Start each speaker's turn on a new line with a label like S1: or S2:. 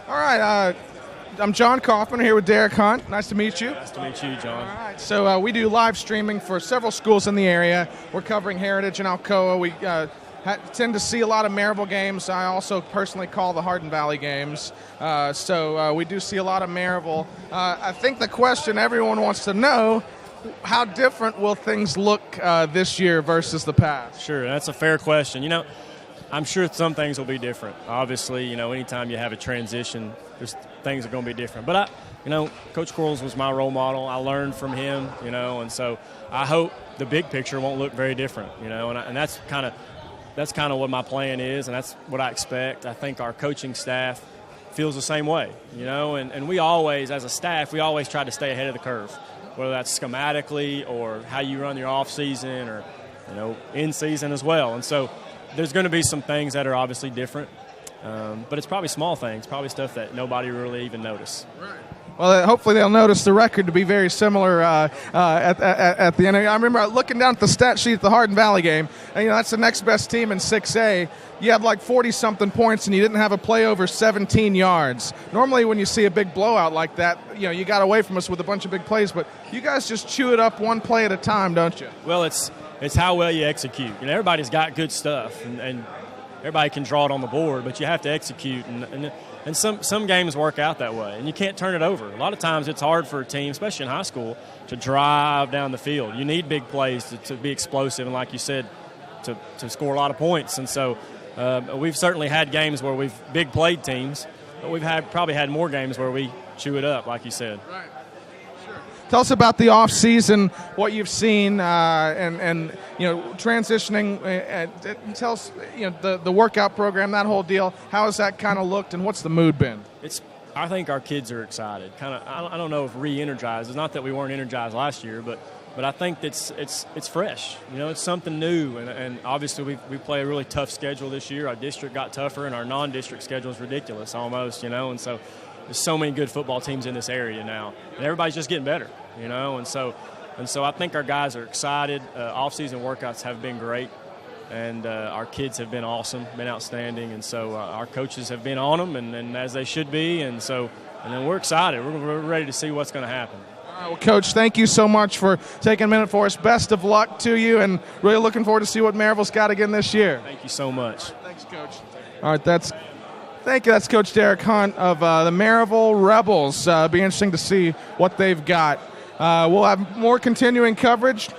S1: All right, I'm John Kaufman here with Derek Hunt. Nice to meet you.
S2: Nice to meet you, John.
S1: All right, so we do live streaming for several schools in the area. We're covering Heritage and Alcoa. We tend to see a lot of Maryville games. I also personally call the Hardin Valley games. So we do see a lot of Maryville. I think the question everyone wants to know, how different will things look this year versus the past?
S2: Sure, that's a fair question. You know, I'm sure some things will be different. Obviously, you know, anytime you have a transition, there's things are going to be different. But Coach Quarles was my role model. I learned from him, you know, and so I hope the big picture won't look very different, you know, and that's kind of what my plan is, and that's what I expect. I think our coaching staff feels the same way, you know, and we always, as a staff, we always try to stay ahead of the curve, whether that's schematically or how you run your off season or, you know, in season as well. And so there's going to be some things that are obviously different, but it's probably small things, probably stuff that nobody really even noticed.
S1: Right. Well, hopefully they'll notice the record to be very similar at the end. I remember looking down at the stat sheet at the Hardin Valley game, and that's the next best team in 6A. You had like 40-something points, and you didn't have a play over 17 yards. Normally when you see a big blowout like that, you got away from us with a bunch of big plays, but you guys just chew it up one play at a time, don't you?
S2: Well, it's how well you execute. You know, everybody's got good stuff, and everybody can draw it on the board, but you have to execute, and some games work out that way, and you can't turn it over. A lot of times it's hard for a team, especially in high school, to drive down the field. You need big plays to be explosive, and like you said, to score a lot of points. And so we've certainly had games where we've big played teams, but we've probably had more games where we chew it up, like you said.
S1: Right. Tell us about the off season, what you've seen, and transitioning. Tell us, the workout program, that whole deal. How has that kind of looked, and what's the mood been?
S2: I think our kids are excited. I don't know if re-energized. It's not that we weren't energized last year, but I think it's fresh. You know, it's something new, and obviously we play a really tough schedule this year. Our district got tougher, and our non-district schedule is ridiculous almost. And so. There's so many good football teams in this area now, and everybody's just getting better, and so I think our guys are excited. Off-season workouts have been great, and our kids have been awesome, been outstanding, and so our coaches have been on them, and as they should be, and then we're excited. We're ready to see what's going to happen.
S1: All right, well, Coach, thank you so much for taking a minute for us. Best of luck to you, and really looking forward to see what Maryville's got again this year.
S2: Thank you so much.
S1: Thanks, Coach. All right, thank you. That's Coach Derek Hunt of the Maryville Rebels. Be interesting to see what they've got. We'll have more continuing coverage.